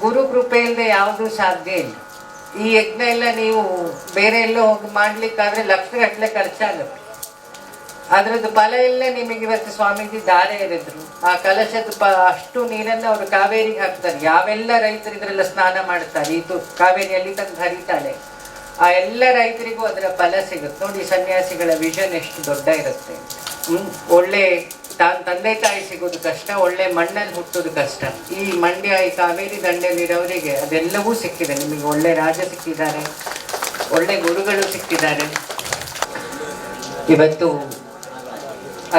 ಗುರು ಕೃಪೆ ಇಲ್ಲದೆ ಯಾವುದೂ ಸಾಧ್ಯ ಇಲ್ಲ. ಈ ಯಜ್ಞ ಎಲ್ಲ ನೀವು ಬೇರೆ ಎಲ್ಲೋ ಹೋಗಿ ಮಾಡ್ಲಿಕ್ಕಾದ್ರೆ ಲಕ್ಷಗಟ್ಟಲೆ ಖರ್ಚಾಗುತ್ತೆ. ಅದ್ರದ್ದು ಫಲ ಎಲ್ಲ ನಿಮಗೆ ಇವತ್ತು ಸ್ವಾಮೀಜಿ ದಾರೆ ಎರೆದ್ರು. ಆ ಕಲಶದ ಅಷ್ಟು ನೀರನ್ನು ಅವರು ಕಾವೇರಿಗೆ ಹಾಕ್ತಾರೆ. ಯಾವೆಲ್ಲ ರೈತರು ಇದರೆಲ್ಲ ಸ್ನಾನ ಮಾಡ್ತಾರೆ, ಇದು ಕಾವೇರಿಯಲ್ಲಿ ತಂದು ಹರಿತಾಳೆ, ಆ ಎಲ್ಲ ರೈತರಿಗೂ ಅದರ ಫಲ ಸಿಗುತ್ತೆ. ನೋಡಿ ಸನ್ಯಾಸಿಗಳ ವಿಷನ್ ಎಷ್ಟು ದೊಡ್ಡ ಇರುತ್ತೆ. ಒಳ್ಳೆ ತಂದೆ ತಾಯಿ ಸಿಗೋದು ಕಷ್ಟ, ಒಳ್ಳೆ ಮಣ್ಣಲ್ಲಿ ಹುಟ್ಟೋದು ಕಷ್ಟ. ಈ ಮಂಡ್ಯ ಈ ಕಾವೇರಿ ದಂಡೆಯಲ್ಲಿರೋರಿಗೆ ಅದೆಲ್ಲವೂ ಸಿಕ್ಕಿದೆ. ನಿಮಗೆ ಒಳ್ಳೆ ರಾಜ ಸಿಕ್ಕಿದ್ದಾರೆ, ಒಳ್ಳೆ ಗುರುಗಳು ಸಿಕ್ಕಿದ್ದಾರೆ. ಇವತ್ತು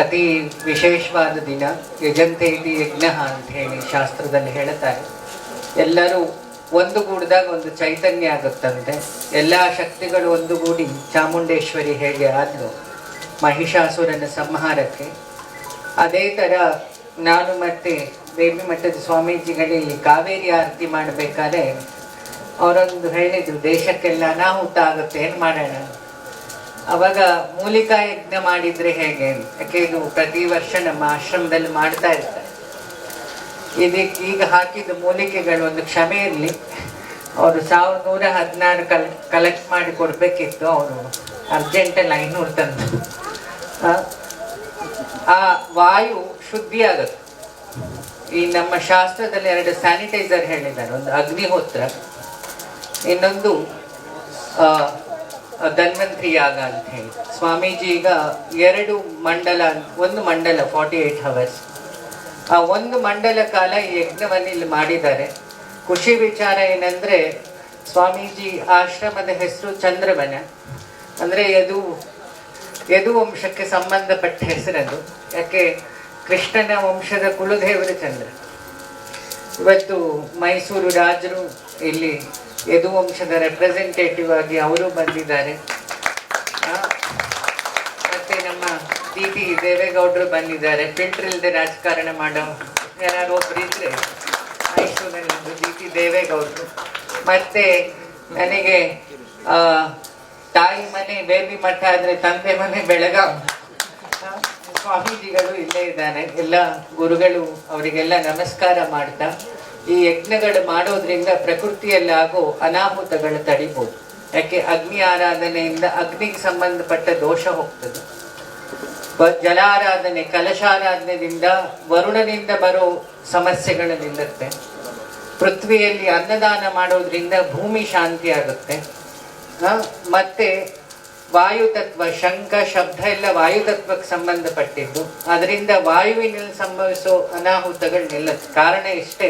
ಅತಿ ವಿಶೇಷವಾದ ದಿನ, ಯಜಂತೇತಿ ಯಜ್ಞ ಅಂತ ಹೇಳಿ ಶಾಸ್ತ್ರದಲ್ಲಿ ಹೇಳ್ತಾರೆ. ಎಲ್ಲರೂ ಒಂದುಗೂಡಿದಾಗ ಒಂದು ಚೈತನ್ಯ ಆಗುತ್ತಂತೆ. ಎಲ್ಲ ಶಕ್ತಿಗಳು ಒಂದುಗೂಡಿ ಚಾಮುಂಡೇಶ್ವರಿ ಹೇಗೆ ಆದ್ಲು ಮಹಿಷಾಸುರನ ಸಂಹಾರಕ್ಕೆ, ಅದೇ ಥರ ನಾನು ಮತ್ತೆ ಬೇಬಿ ಮಠದ ಸ್ವಾಮೀಜಿಗಳಲ್ಲಿ ಕಾವೇರಿ ಆರತಿ ಮಾಡಬೇಕಾದ್ರೆ ಅವರೊಂದು ಹೇಳಿದ್ರು, ದೇಶಕ್ಕೆಲ್ಲ ಅನಾಹುತ ಆಗುತ್ತೆ, ಏನು ಮಾಡೋಣ. ಅವಾಗ ಮೂಲಿಕಾ ಯಜ್ಞ ಮಾಡಿದ್ರೆ ಹೇಗೆ, ಯಾಕೆ ಇದು ಪ್ರತಿ ವರ್ಷ ನಮ್ಮ ಆಶ್ರಮದಲ್ಲಿ ಮಾಡ್ತಾ ಇರ್ತಾರೆ. ಇದಕ್ಕೆ ಈಗ ಹಾಕಿದ ಮೂಲಿಕೆಗಳು ಒಂದು ಕ್ಷಮೆ ಇರಲಿ, ಅವರು 1116 ಕಲೆಕ್ಟ್ ಮಾಡಿ ಕೊಡಬೇಕಿತ್ತು. ಅವರು ಅರ್ಜೆಂಟಲ್ಲಿ 500 ತಂದು ಆ ವಾಯು ಶುದ್ಧಿ ಆಗುತ್ತೆ. ಈ ನಮ್ಮ ಶಾಸ್ತ್ರದಲ್ಲಿ 2 ಸ್ಯಾನಿಟೈಸರ್ ಹೇಳಿದ್ದಾರೆ, ಒಂದು ಅಗ್ನಿಹೋತ್ರ, ಇನ್ನೊಂದು ಧನ್ವಂತರಿ ಯಾಗ ಅಂತ ಹೇಳಿ. ಸ್ವಾಮೀಜಿ ಈಗ 2 ಮಂಡಲ, ಒಂದು ಮಂಡಲ 48 hours, ಆ ಒಂದು ಮಂಡಲ ಕಾಲ ಈ ಯಜ್ಞವನ್ನು ಇಲ್ಲಿ ಮಾಡಿದ್ದಾರೆ. ಖುಷಿ ವಿಚಾರ ಏನಂದ್ರೆ ಸ್ವಾಮೀಜಿ ಆಶ್ರಮದ ಹೆಸರು ಚಂದ್ರವನ, ಅಂದ್ರೆ ಯದು ವಂಶಕ್ಕೆ ಸಂಬಂಧಪಟ್ಟ ಹೆಸರದು. ಯಾಕೆ ಕೃಷ್ಣನ ವಂಶದ ಕುಲದೇವರು ಚಂದ್ರ. ಇವತ್ತು ಮೈಸೂರು ರಾಜರು ಇಲ್ಲಿ ಯದು ವಂಶದ ರೆಪ್ರೆಸೆಂಟೇಟಿವ್ ಆಗಿ ಅವರು ಬಂದಿದ್ದಾರೆ. ಮತ್ತೆ ನಮ್ಮ ಡಿ.ಟಿ. ದೇವೇಗೌಡರು ಬಂದಿದ್ದಾರೆ. ಫಿಲ್ಟರ್ ಇಲ್ಲದೆ ರಾಜಕಾರಣ ಮಾಡೋ ಯಾರು ಒಬ್ರು ಇದ್ರೆ ಮೈಸೂರಿನಲ್ಲಿ ಡಿ.ಟಿ. ದೇವೇಗೌಡರು. ಮತ್ತೆ ನನಗೆ ತಾಯಿ ಮನೆ ಬೇಬಿ ಮಠ ಆದ್ರೆ ತಂದೆ ಮನೆ ಬೆಳಗಾವಿ, ಸ್ವಾಮೀಜಿಗಳು ಇಲ್ಲೇ ಇದ್ದಾನೆ. ಎಲ್ಲ ಗುರುಗಳು, ಅವರಿಗೆಲ್ಲ ನಮಸ್ಕಾರ ಮಾಡ್ತಾ, ಈ ಯಜ್ಞಗಳು ಮಾಡೋದ್ರಿಂದ ಪ್ರಕೃತಿಯಲ್ಲಿ ಆಗೋ ಅನಾಹುತಗಳು ತಡಿಬೋದು. ಯಾಕೆ ಅಗ್ನಿ ಆರಾಧನೆಯಿಂದ ಅಗ್ನಿಗೆ ಸಂಬಂಧಪಟ್ಟ ದೋಷ ಹೋಗ್ತದೆ. ಜಲಾರಾಧನೆ ಕಲಶಾರಾಧನೆಯಿಂದ ವರುಣನಿಂದ ಬರೋ ಸಮಸ್ಯೆಗಳು ನಿಲ್ಲುತ್ತೆ. ಪೃಥ್ವಿಯಲ್ಲಿ ಅನ್ನದಾನ ಮಾಡೋದ್ರಿಂದ ಭೂಮಿ ಶಾಂತಿ ಆಗುತ್ತೆ. ಮತ್ತೆ ವಾಯುತತ್ವ, ಶಂಖ ಶಬ್ದ ಎಲ್ಲ ವಾಯುತತ್ವಕ್ಕೆ ಸಂಬಂಧಪಟ್ಟಿದ್ದು, ಅದರಿಂದ ವಾಯುವಿನಲ್ಲಿ ಸಂಭವಿಸೋ ಅನಾಹುತಗಳು ನಿಲ್ಲುತ್ತೆ. ಕಾರಣ ಇಷ್ಟೇ,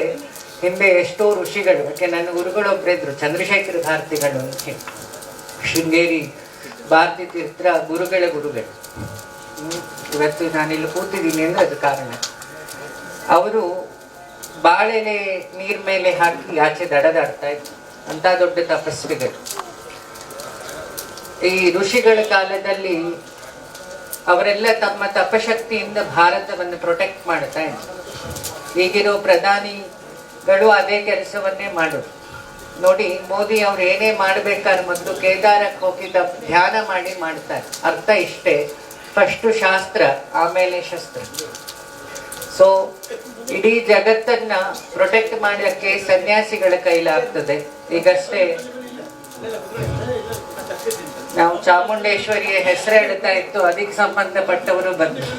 ಹಿಂದೆ ಎಷ್ಟೋ ಋಷಿಗಳು, ಯಾಕೆ ನನ್ನ ಗುರುಗಳೊಬ್ಬರಿದ್ರು ಚಂದ್ರಶೇಖರ ಭಾರತಿಗಳು ಅಂತ ಹೇಳಿ, ಶೃಂಗೇರಿ ಭಾರತಿ ತೀರ್ಥ ಗುರುಗಳು. ಇವತ್ತು ನಾನಿಲ್ಲಿ ಕೂತಿದ್ದೀನಿ ಅಂದ್ರೆ ಅದು ಕಾರಣ. ಅವರು ಬಾಳೆಲೆ ನೀರ್ ಮೇಲೆ ಹಾಕಿ ಆಚೆ ದಡದಾಡ್ತಾ ಇದ್ರು, ಅಂತ ದೊಡ್ಡ ತಪಸ್ವಿಗಳು. ಈ ಋಷಿಗಳ ಕಾಲದಲ್ಲಿ ಅವರೆಲ್ಲ ತಮ್ಮ ತಪಶಕ್ತಿಯಿಂದ ಭಾರತವನ್ನು ಪ್ರೊಟೆಕ್ಟ್ ಮಾಡ್ತಾ ಇದ್ರು. ಈಗಿರೋ ಪ್ರಧಾನಿಗಳು ಅದೇ ಕೆಲಸವನ್ನೇ ಮಾಡೋದು. ನೋಡಿ, ಮೋದಿ ಅವ್ರು ಏನೇ ಮಾಡ್ಬೇಕಾದ್ರೆ ಮೊದಲು ಕೇದಾರಕ್ಕೆ ಹೋಗಿ ಧ್ಯಾನ ಮಾಡಿ ಮಾಡ್ತಾರೆ. ಅರ್ಥ ಇಷ್ಟೇ, ಫಸ್ಟು ಶಾಸ್ತ್ರ, ಆಮೇಲೆ ಶಸ್ತ್ರ. ಸೊ ಇಡೀ ಜಗತ್ತನ್ನ ಪ್ರೊಟೆಕ್ಟ್ ಮಾಡೋಕ್ಕೆ ಸನ್ಯಾಸಿಗಳ ಕೈಲಾಗ್ತದೆ. ಈಗಷ್ಟೇ ನಾವು ಚಾಮುಂಡೇಶ್ವರಿಯ ಹೆಸರು ಹೇಳ್ತಾ ಇತ್ತು, ಅದಕ್ಕೆ ಸಂಬಂಧಪಟ್ಟವರು ಬಂದರು,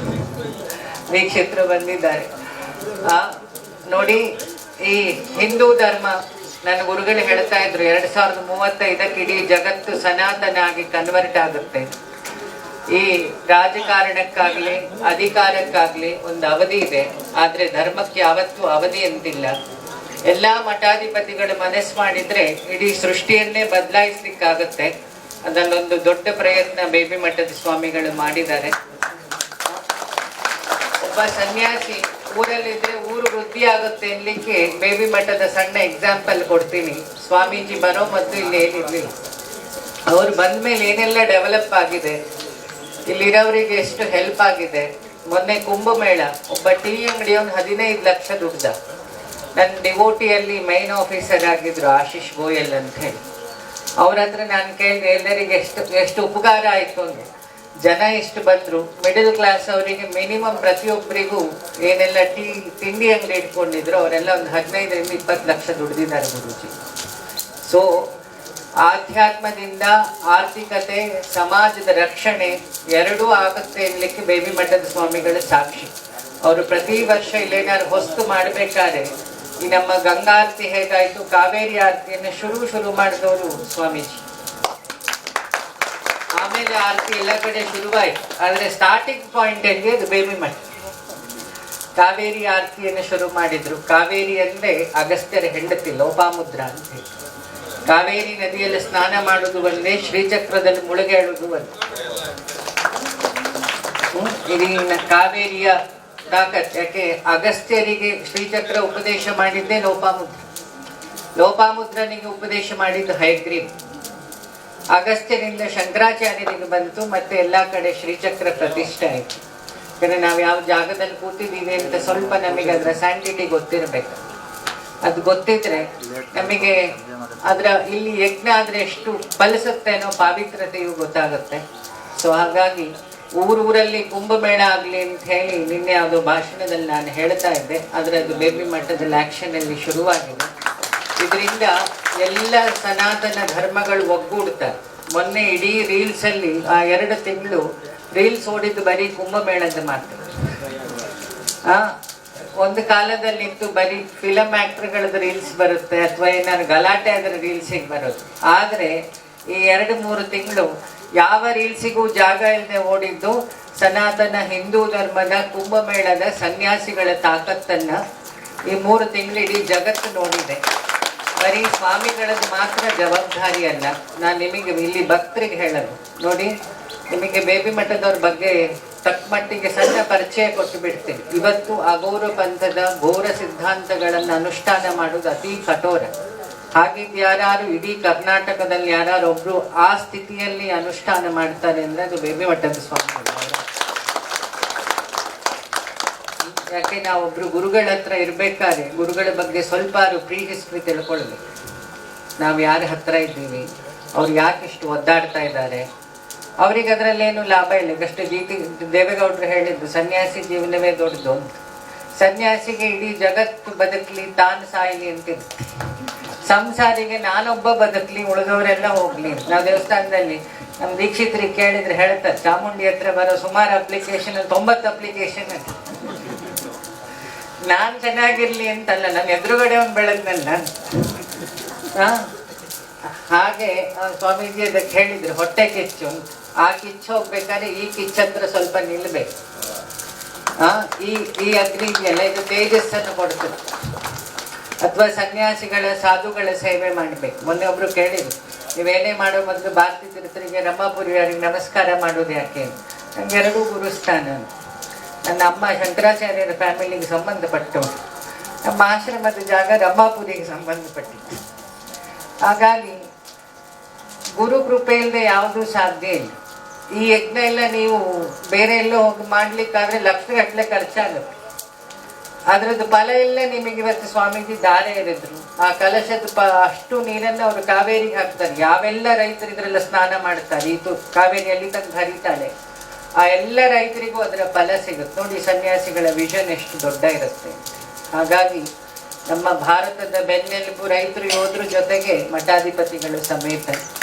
ದೀಕ್ಷಿತರು ಬಂದಿದ್ದಾರೆ. ನೋಡಿ, ಈ ಹಿಂದೂ ಧರ್ಮ, ನನ್ನ ಗುರುಗಳು ಹೇಳ್ತಾ ಇದ್ರು 2035 ಇಡೀ ಜಗತ್ತು ಸನಾತನ ಆಗಿ ಕನ್ವರ್ಟ್ ಆಗುತ್ತೆ. ಈ ರಾಜಕಾರಣಕ್ಕಾಗ್ಲಿ ಅಧಿಕಾರಕ್ಕಾಗ್ಲಿ ಒಂದು ಅವಧಿ ಇದೆ, ಆದ್ರೆ ಧರ್ಮಕ್ಕೆ ಯಾವತ್ತೂ ಅವಧಿ ಅಂತಿಲ್ಲ. ಎಲ್ಲಾ ಮಠಾಧಿಪತಿಗಳು ಮನಸ್ಸು ಮಾಡಿದ್ರೆ ಇಡೀ ಸೃಷ್ಟಿಯನ್ನೇ ಬದಲಾಯಿಸ್ಲಿಕ್ಕಾಗತ್ತೆ. ಅದನ್ನೊಂದು ದೊಡ್ಡ ಪ್ರಯತ್ನ ಬೇಬಿ ಮಠದ ಸ್ವಾಮಿಗಳು ಮಾಡಿದ್ದಾರೆ. ಒಬ್ಬ ಸನ್ಯಾಸಿ ಊರಲ್ಲಿದ್ರೆ ಊರು ವೃದ್ಧಿ ಆಗುತ್ತೆ ಅನ್ಲಿಕ್ಕೆ ಬೇಬಿ ಮಠದ ಸಣ್ಣ ಎಕ್ಸಾಂಪಲ್ ಕೊಡ್ತೀನಿ. ಸ್ವಾಮೀಜಿ ಬರೋ ಮೊದಲು ಇಲ್ಲಿ ಏನಿರ್ಲಿಲ್ಲ, ಅವ್ರು ಬಂದ ಮೇಲೆ ಏನೆಲ್ಲ ಡೆವಲಪ್ ಆಗಿದೆ, ಇಲ್ಲಿರೋರಿಗೆ ಎಷ್ಟು ಹೆಲ್ಪ್ ಆಗಿದೆ. ಮೊನ್ನೆ ಕುಂಭಮೇಳ, ಒಬ್ಬ ಟೀ ಅಂಗಡಿಯವನು 15 ಲಕ್ಷ ದುಡ್ದ. ನನ್ನ ಡಿವೋಟಿಯಲ್ಲಿ ಮೈನ್ ಆಫೀಸರ್ ಆಗಿದ್ರು ಆಶೀಶ್ ಗೋಯಲ್ ಅಂತ ಹೇಳಿ. ಅವ್ರ ಹತ್ರ ನಾನು ಕೇಳಿದೆ ಎಲ್ಲರಿಗೆ ಎಷ್ಟು ಉಪಕಾರ ಆಯಿತು ಅಂದರೆ, ಜನ ಎಷ್ಟು ಬಂದ್ರು, ಮಿಡಲ್ ಕ್ಲಾಸ್ ಅವರಿಗೆ ಮಿನಿಮಮ್ ಪ್ರತಿಯೊಬ್ಬರಿಗೂ ಏನೆಲ್ಲ ತಿಂಡಿ ಅಂಗಡಿ ಇಟ್ಕೊಂಡಿದ್ರು ಅವರೆಲ್ಲ ಒಂದು 15-20 ಲಕ್ಷ ದುಡ್ದಿದ್ದಾರೆ ಗುರೂಜಿ. ಸೊ ಆಧ್ಯಾತ್ಮದಿಂದ ಆರ್ಥಿಕತೆ, ಸಮಾಜದ ರಕ್ಷಣೆ ಎರಡೂ ಆಗುತ್ತೆ ಎನ್ಲಿಕ್ಕೆ ಬೇಬಿ ಮಠದ ಸ್ವಾಮಿಗಳ ಸಾಕ್ಷಿ. ಅವರು ಪ್ರತಿ ವರ್ಷ ಇಲ್ಲೇನಾದ್ರು ಹೊಸ್ತು ಮಾಡಬೇಕಾದ್ರೆ ಈ ನಮ್ಮ ಗಂಗಾರತಿ ಹೇಗಾಯ್ತು, ಕಾವೇರಿ ಆರತಿಯನ್ನು ಶುರು ಮಾಡಿದವರು ಸ್ವಾಮೀಜಿ. ಆಮೇಲೆ ಆರತಿ ಎಲ್ಲ ಕಡೆ ಶುರುವಾಯ್ತು, ಆದ್ರೆ ಸ್ಟಾರ್ಟಿಂಗ್ ಪಾಯಿಂಟ್ ಅಲ್ಲಿ ಅದು ಬೇಬಿ ಮಠ. ಕಾವೇರಿ ಆರತಿಯನ್ನು ಶುರು ಮಾಡಿದ್ರು. ಕಾವೇರಿ ಅಂದ್ರೆ ಅಗಸ್ತ್ಯರ ಹೆಂಡತಿ ಲೋಪಾಮುದ್ರ ಅಂತ ಹೇಳಿ. ಕಾವೇರಿ ನದಿಯಲ್ಲಿ ಸ್ನಾನ ಮಾಡುವುದು ಒಂದೇ, ಶ್ರೀಚಕ್ರದಲ್ಲಿ ಮುಳುಗೇಳುವುದು ಒಂದೇ. ಇಡೀ ಕಾವೇರಿಯ ತಾಕತ್. ಯಾಕೆ ಅಗಸ್ತ್ಯರಿಗೆ ಶ್ರೀಚಕ್ರ ಉಪದೇಶ ಮಾಡಿದ್ದೇ ಲೋಪಾಮುದ್ರ, ಲೋಪಾಮುದ್ರನಿಗೆ ಉಪದೇಶ ಮಾಡಿದ್ದು ಹಯಗ್ರೀವ್. ಅಗಸ್ತ್ಯರಿಂದ ಶಂಕರಾಚಾರ್ಯರಿಗೆ ಬಂತು, ಮತ್ತೆ ಎಲ್ಲಾ ಕಡೆ ಶ್ರೀಚಕ್ರ ಪ್ರತಿಷ್ಠೆ ಆಯಿತು. ಯಾಕಂದ್ರೆ ನಾವು ಯಾವ ಜಾಗದಲ್ಲಿ ಕೂತಿದ್ದೀವಿ ಅಂತ ಸ್ವಲ್ಪ ನಮಗೆ ಅದರ ಸ್ಯಾಂಟಿಟಿ ಗೊತ್ತಿರಬೇಕು. ಅದು ಗೊತ್ತಿದ್ರೆ ನಮಗೆ ಅದರ ಇಲ್ಲಿ ಯಜ್ಞ ಆದ್ರೆ ಎಷ್ಟು ಫಲಿಸುತ್ತೆ ಅನ್ನೋ ಪಾವಿತ್ರತೆಯು ಗೊತ್ತಾಗುತ್ತೆ. ಸೊ ಹಾಗಾಗಿ ಊರಲ್ಲಿ ಕುಂಭಮೇಳ ಆಗ್ಲಿ ಅಂತ ಹೇಳಿ ನಿನ್ನೆ ಯಾವುದೋ ಭಾಷಣದಲ್ಲಿ ನಾನು ಹೇಳ್ತಾ ಇದ್ದೆ, ಆದ್ರೆ ಅದು ಬೇಬಿ ಮಟ್ಟದಲ್ಲಿ ಆಕ್ಷನ್ ಅಲ್ಲಿ ಶುರುವಾಗಿದೆ. ಇದರಿಂದ ಎಲ್ಲ ಸನಾತನ ಧರ್ಮಗಳು ಒಗ್ಗೂಡ್ತಾರೆ. ಮೊನ್ನೆ ಇಡೀ ರೀಲ್ಸ್ ಅಲ್ಲಿ ಆ 2 ತಿಂಗಳು ರೀಲ್ಸ್ ಓಡಿದ್ದು ಬರೀ ಕುಂಭಮೇಳದ ಮಾತ್ರ. ಒಂದು ಕಾಲದಲ್ಲಿತ್ತು ಬರೀ ಫಿಲಂ ಆಕ್ಟರ್ಗಳದ್ದು ರೀಲ್ಸ್ ಬರುತ್ತೆ, ಅಥವಾ ಏನಾದ್ರು ಗಲಾಟೆ ಆದ್ರೆ ರೀಲ್ಸಿಗೆ ಬರೋದು. ಆದ್ರೆ ಈ 2-3 ತಿಂಗಳು ಯಾವ ರೀಲ್ಸಿಗೂ ಜಾಗ ಇಲ್ಲದೆ ಓಡಿದ್ದು ಸನಾತನ ಹಿಂದೂ ಧರ್ಮದ ಕುಂಭಮೇಳದ ಸನ್ಯಾಸಿಗಳ ತಾಕತ್ತನ್ನ ಈ 3 ತಿಂಗಳು ಇಡೀ ಜಗತ್ತು ನೋಡಿದೆ. ಬರೀ ಸ್ವಾಮಿಗಳದ್ದು ಮಾತ್ರ ಜವಾಬ್ದಾರಿ ಅಲ್ಲ. ನಾನು ನಿಮಗೆ ಇಲ್ಲಿ ಭಕ್ತರಿಗೆ ಹೇಳೋದು ನೋಡಿ, ನಿಮಗೆ ಬೇಬಿ ಮಠದವ್ರ ಬಗ್ಗೆ ತಕ್ಕ ಮಟ್ಟಿಗೆ ಸಣ್ಣ ಪರಿಚಯ ಕೊಟ್ಟು ಬಿಡ್ತೀನಿ. ಇವತ್ತು ಅಗೌರ ಪಂಥದ ಘೋರ ಸಿದ್ಧಾಂತಗಳನ್ನು ಅನುಷ್ಠಾನ ಮಾಡುವುದು ಅತಿ ಕಠೋರ. ಹಾಗಿದ್ದು ಯಾರು ಇಡೀ ಕರ್ನಾಟಕದಲ್ಲಿ ಯಾರೊಬ್ರು ಆ ಸ್ಥಿತಿಯಲ್ಲಿ ಅನುಷ್ಠಾನ ಮಾಡ್ತಾರೆ ಅಂದ್ರೆ ಅದು ಬೇಬಿ ಮಠದ ಸ್ವಾಮಿಗಳು. ಯಾಕೆ ನಾವೊಬ್ರು ಗುರುಗಳ ಹತ್ರ ಇರ್ಬೇಕಾದ್ರೆ ಗುರುಗಳ ಬಗ್ಗೆ ಸ್ವಲ್ಪ ಪ್ರೀ ಹಿಸ್ಟ್ರಿ ತಿಳ್ಕೊಳ್ಬೇಕು. ನಾವು ಯಾರ ಹತ್ರ ಇದ್ದೀವಿ, ಅವ್ರು ಯಾಕೆ ಇಷ್ಟು ಒದ್ದಾಡ್ತಾ ಇದ್ದಾರೆ, ಅವ್ರಿಗೆ ಅದರಲ್ಲೇನು ಲಾಭ ಇಲ್ಲ. ಈಗಷ್ಟೇ ದೇವೇಗೌಡರು ಹೇಳಿದ್ದು ಸನ್ಯಾಸಿ ಜೀವನವೇ ದೊಡ್ಡದು ಅಂತ. ಸನ್ಯಾಸಿಗೆ ಇಡೀ ಜಗತ್ತು ಬದುಕಲಿ, ತಾನು ಸಾಯಲಿ ಅಂತಿದ್ರು. ಸಂಸಾರಿಗೆ ನಾನೊಬ್ಬ ಬದುಕಲಿ, ಉಳಿದವರೆಲ್ಲ ಹೋಗ್ಲಿ. ನಾವು ದೇವಸ್ಥಾನದಲ್ಲಿ ನಮ್ಮ ದೀಕ್ಷಿತರಿಗೆ ಕೇಳಿದ್ರೆ ಹೇಳ್ತಾರೆ, ಚಾಮುಂಡಿ ಹತ್ರ ಬರೋ ಸುಮಾರು ಅಪ್ಲಿಕೇಶನ್ 90 ಅಪ್ಲಿಕೇಶನ್ ಅಂತ. ನಾನ್ ಚೆನ್ನಾಗಿರ್ಲಿ ಅಂತಲ್ಲ, ನನ್ನ ಎದುರುಗಡೆ ಒಂದು ಬೆಳೆದ್ನಲ್ಲ. ಹಾಗೆ ಸ್ವಾಮೀಜಿ ಅದಕ್ಕೆ ಹೇಳಿದ್ರು ಹೊಟ್ಟೆ ಕಿಚ್ಚು ಅಂತ. ಆ ಕಿಚ್ಚು ಹೋಗ್ಬೇಕಾದ್ರೆ ಈ ಕಿಚ್ಚತ್ರ ಸ್ವಲ್ಪ ನಿಲ್ಬೇಕು. ಈ ಅಗ್ನಿ ಇದೆಯಲ್ಲ, ಇದು ತೇಜಸ್ಸನ್ನು ಕೊಡ್ತದೆ. ಅಥವಾ ಸನ್ಯಾಸಿಗಳ ಸಾಧುಗಳ ಸೇವೆ ಮಾಡ್ಬೇಕು. ಮೊನ್ನೆ ಒಬ್ರು ಕೇಳಿದ್ರು, ನೀವೇನೇ ಮಾಡೋ ಮೊದಲು ಭಾರತೀಯ ತೀರ್ಥರಿಗೆ ರಮಾಪುರಿಯವರಿಗೆ ನಮಸ್ಕಾರ ಮಾಡೋದು ಯಾಕೆ? ನಂಗೆ 2 ಗುರುಸ್ಥಾನ. ನನ್ನ ಅಮ್ಮ ಶಂಕರಾಚಾರ್ಯರ ಫ್ಯಾಮಿಲಿಗೆ ಸಂಬಂಧಪಟ್ಟವು, ನಮ್ಮ ಆಶ್ರಮದ ಜಾಗ ರಮಾಪುರಿಗೆ ಸಂಬಂಧಪಟ್ಟಿತ್ತು. ಹಾಗಾಗಿ ಗುರು ಕೃಪೆ ಇಲ್ಲದೆ ಯಾವುದೂ ಸಾಧ್ಯ ಇಲ್ಲ. ಈ ಯಜ್ಞ ಎಲ್ಲ ನೀವು ಬೇರೆ ಎಲ್ಲೋ ಹೋಗಿ ಮಾಡ್ಲಿಕ್ಕಾದ್ರೆ ಲಕ್ಷಗಟ್ಟಲೆ ಖರ್ಚಾಗುತ್ತೆ. ಅದ್ರದ್ದು ಫಲ ಎಲ್ಲ ನಿಮಗೆ ಇವತ್ತು ಸ್ವಾಮೀಜಿ ದಾರೆ ಎರೆದ್ರು. ಆ ಕಲಶದ ಅಷ್ಟು ನೀರನ್ನು ಅವರು ಕಾವೇರಿಗೆ ಹಾಕ್ತಾರೆ. ಯಾವೆಲ್ಲ ರೈತರು ಇದ್ರೆಲ್ಲ ಸ್ನಾನ ಮಾಡ್ತಾರೆ, ಇದು ಕಾವೇರಿಯಲ್ಲಿ ತಂದು ಹರಿತಾಳೆ, ಆ ಎಲ್ಲ ರೈತರಿಗೂ ಅದರ ಫಲ ಸಿಗುತ್ತೆ. ನೋಡಿ ಸನ್ಯಾಸಿಗಳ ವಿಷನ್ ಎಷ್ಟು ದೊಡ್ಡ ಇರುತ್ತೆ. ಹಾಗಾಗಿ ನಮ್ಮ ಭಾರತದ ಬೆನ್ನೆಲುಬು ರೈತರು ಯೋದ್ರ ಜೊತೆಗೆ ಮಠಾಧಿಪತಿಗಳು ಸಮೇತ.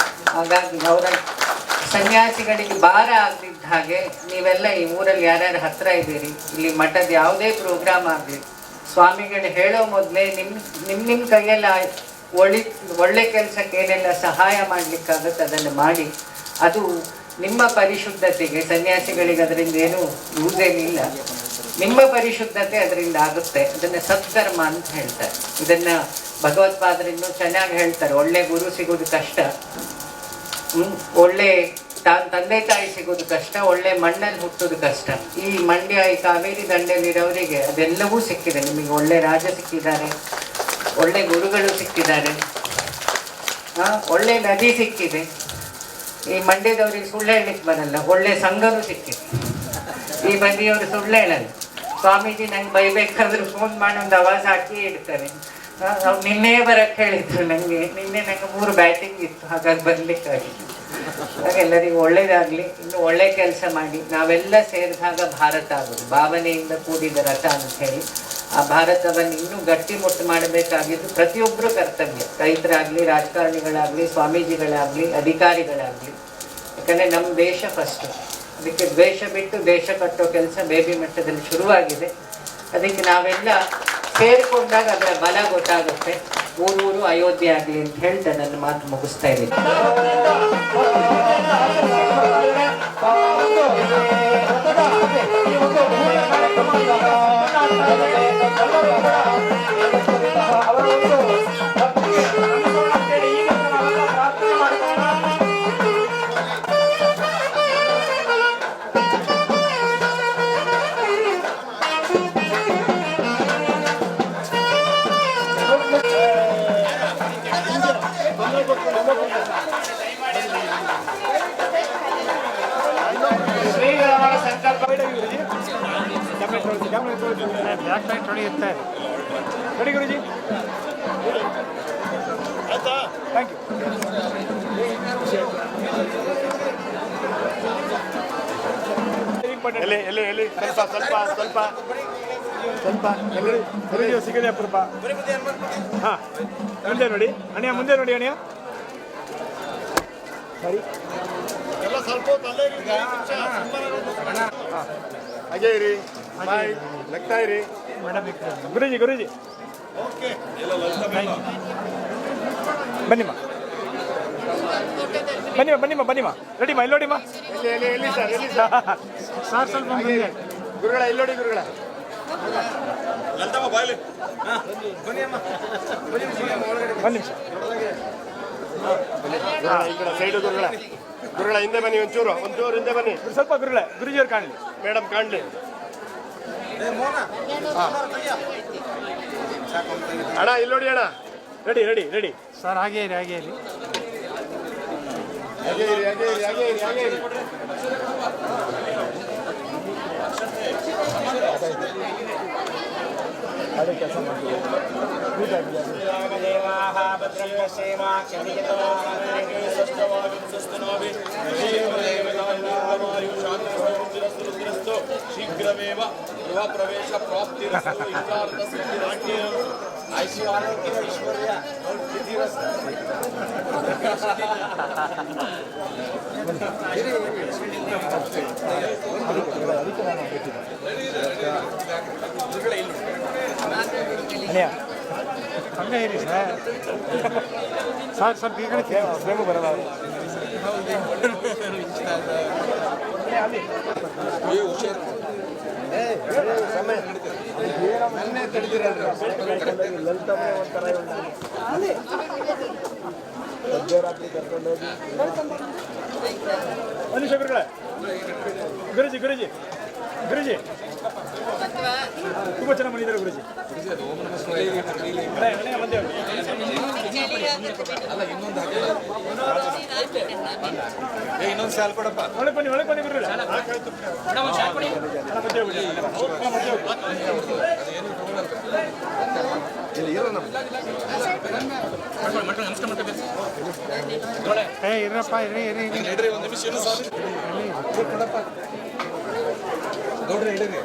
ಹಾಗಾಗಿ ಅವರ ಸನ್ಯಾಸಿಗಳಿಗೆ ಭಾರ ಆಗದಿದ್ದ ಹಾಗೆ ನೀವೆಲ್ಲ ಈ ಊರಲ್ಲಿ ಯಾರ್ಯಾರು ಹತ್ರ ಇದ್ದೀರಿ, ಇಲ್ಲಿ ಮಠದ ಯಾವುದೇ ಪ್ರೋಗ್ರಾಮ್ ಆಗಲಿ ಸ್ವಾಮಿಗಳು ಹೇಳೋ ಮೊದಲೇ ನಿಮ್ಮ ಕೈಯೆಲ್ಲ ಒಳ್ಳೆ ಕೆಲಸಕ್ಕೆ ಏನೆಲ್ಲ ಸಹಾಯ ಮಾಡಲಿಕ್ಕಾಗುತ್ತೆ ಅದನ್ನು ಮಾಡಿ. ಅದು ನಿಮ್ಮ ಪರಿಶುದ್ಧತೆಗೆ, ಸನ್ಯಾಸಿಗಳಿಗೆ ಅದರಿಂದ ಏನು ಯೂಸ್ ಏನಿಲ್ಲ, ನಿಮ್ಮ ಪರಿಶುದ್ಧತೆ ಅದರಿಂದ ಆಗುತ್ತೆ. ಅದನ್ನ ಸತ್ಕರ್ಮ ಅಂತ ಹೇಳ್ತಾರೆ. ಇದನ್ನ ಭಗವತ್ಪಾದರಿನ್ನೂ ಚೆನ್ನಾಗಿ ಹೇಳ್ತಾರೆ. ಒಳ್ಳೆ ಗುರು ಸಿಗೋದು ಕಷ್ಟ, ಒಳ್ಳೆ ತಂದೆ ತಾಯಿ ಸಿಗೋದು ಕಷ್ಟ, ಒಳ್ಳೆ ಮಣ್ಣಲ್ಲಿ ಹುಟ್ಟೋದು ಕಷ್ಟ. ಈ ಮಂಡ್ಯ ಈ ಕಾವೇರಿ ದಂಡೆಯಲ್ಲಿರೋರಿಗೆ ಅದೆಲ್ಲವೂ ಸಿಕ್ಕಿದೆ. ನಿಮಗೆ ಒಳ್ಳೆ ರಾಜ ಸಿಕ್ಕಿದ್ದಾರೆ, ಒಳ್ಳೆ ಗುರುಗಳು ಸಿಕ್ಕಿದ್ದಾರೆ, ಒಳ್ಳೆ ನದಿ ಸಿಕ್ಕಿದೆ. ಈ ಮಂಡ್ಯದವ್ರಿಗೆ ಸುಳ್ಳು ಹೇಳಲಿಕ್ಕೆ ಬರಲ್ಲ, ಒಳ್ಳೆ ಸಂಘನೂ ಸಿಕ್ಕಿದೆ. ಈ ಮಂದಿಯವರು ಸುಳ್ಳು ಹೇಳಲ್ಲ. ಸ್ವಾಮೀಜಿ ನಂಗೆ ಬೈಬೇಕಾದ್ರೂ ಫೋನ್ ಮಾಡಿ ಒಂದು ಆವಾಜ್ ಹಾಕಿ ಇಡ್ತಾರೆ. ಅವ್ರು ನಿನ್ನೆ ಬರಕ್ಕೆ ಹೇಳಿದ್ರು. ನಿನ್ನೆ ನಂಗೆ 3 ಬ್ಯಾಟಿಂಗ್ ಇತ್ತು, ಹಾಗಾಗಿ ಬರ್ಲಿಕ್ಕಾಗಿತ್ತು. ಹಾಗೆ ಎಲ್ಲರಿಗೂ ಒಳ್ಳೇದಾಗಲಿ, ಇನ್ನು ಒಳ್ಳೆ ಕೆಲಸ ಮಾಡಿ. ನಾವೆಲ್ಲ ಸೇರಿದಾಗ ಭಾರತ ಆಗೋದು, ಭಾವನೆಯಿಂದ ಕೂಡಿದ ರಥ ಅಂತ ಹೇಳಿ. ಆ ಭಾರತವನ್ನು ಇನ್ನೂ ಗಟ್ಟಿಮುಟ್ಟು ಮಾಡಬೇಕಾಗಿದ್ದು ಪ್ರತಿಯೊಬ್ಬರು ಕರ್ತವ್ಯ, ರೈತರಾಗಲಿ, ರಾಜಕಾರಣಿಗಳಾಗಲಿ, ಸ್ವಾಮೀಜಿಗಳಾಗಲಿ, ಅಧಿಕಾರಿಗಳಾಗಲಿ. ಯಾಕಂದರೆ ನಮ್ಮ ದೇಶ ಫಸ್ಟು. ಅದಕ್ಕೆ ದ್ವೇಷ ಬಿಟ್ಟು ದೇಶ ಕಟ್ಟೋ ಕೆಲಸ ಬೇಬಿ ಮಟ್ಟದಲ್ಲಿ ಶುರುವಾಗಿದೆ. ಅದಕ್ಕೆ ನಾವೆಲ್ಲ ಸೇರಿಕೊಂಡಾಗ ಅದರ ಬಲ ಗೊತ್ತಾಗುತ್ತೆ. ಊರೂರು ಅಯೋಧ್ಯೆ ಆಗಲಿ ಅಂತ ಹೇಳ್ತಾ ನನ್ನ ಮಾತು ಮುಗಿಸ್ತಾ ಇದ್ದೀನಿ. ಬ್ಯಾಕ್ ಲೈಟ್ ಹೊಡೆಯುತ್ತೆ. ರೆಡಿ ಗುರುಜಿ? ಆಯ್ತಾ? Thank you. ಎಲ್ಲಿ ಸ್ವಲ್ಪ ಸಿಗದೆ ಅಪರೂಪ. ಹಾಂ, ಮುಂದೆ ನೋಡಿ ಅಣ್ಣ, ಮುಂದೆ ನೋಡಿ ಅಣ್ಣ. ಸರಿ, ಎಲ್ಲ ಸ್ವಲ್ಪ ಹಾಗೆ ಇರಿ, ನಗ್ತಾ ಇರಿ. ಗುರುಜಿ ಬನ್ನಿಮ್ಮ. ರೆಡಿಮ್ಮ, ಇಲ್ಲಿ ನೋಡಿಮ್ಮ. ಎಲ್ಲಿ ಸರ್ ಸ್ವಲ್ಪ ಗುರುಗಳ, ಇಲ್ಲಿ ನೋಡಿ ಗುರುಗಳ. ಒಂದು ನಿಮಿಷ ಸೈಡು ಗುರುಗಳ ಹಿಂದೆ ಬನ್ನಿ, ಒಂಚೂರು ಹಿಂದೆ ಬನ್ನಿ ಸ್ವಲ್ಪ. ಗುರುಜಿಯವ್ರು ಕಾಣಲಿ, ಮೇಡಮ್ ಕಾಣಲಿ. ಅಣ್ಣ ಇಲ್ಲಿ ನೋಡಿ ಅಣ್ಣ. Ready sir. ಹಾಗೆ ಇರಿ. ಅದೇ ಕೆಲಸ ಮಾಡ್ತೀವಿ. ಶೀಘ್ರಮೇವ ಗೃಹ ಪ್ರವೇಶ ಪ್ರಾಪ್ತಿ ಐಶ್ವರ್ಯ ಹಂಗೆ ಇರಿ ಸರ್. ಸ್ವಲ್ಪ ಈ ಕಡೆ ಬೇಗ ಬರಲ್ಲ. ಮನುಷ್ಯ ಗುರುಗಳೇ, ಗುರುಜಿ ತುಂಬ ಚೆನ್ನಾಗಿ ಮಾಡಿದ್ದಾರೆ ಗುರುಜಿ. ಇನ್ನೊಂದು ಸಾಲ ಕೊಡಪ್ಪ. ಒಳಗೆ ಬನ್ನಿ ಗುರುಗಳೇ. ಇರಪ್ಪ, ಇರಿ ಒಂದು ನಿಮಿಷ ಕೊಡಪ್ಪ. ನೋಡ್ರಿ ಇಡ್ರಿ.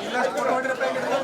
ಇಲ್ಲ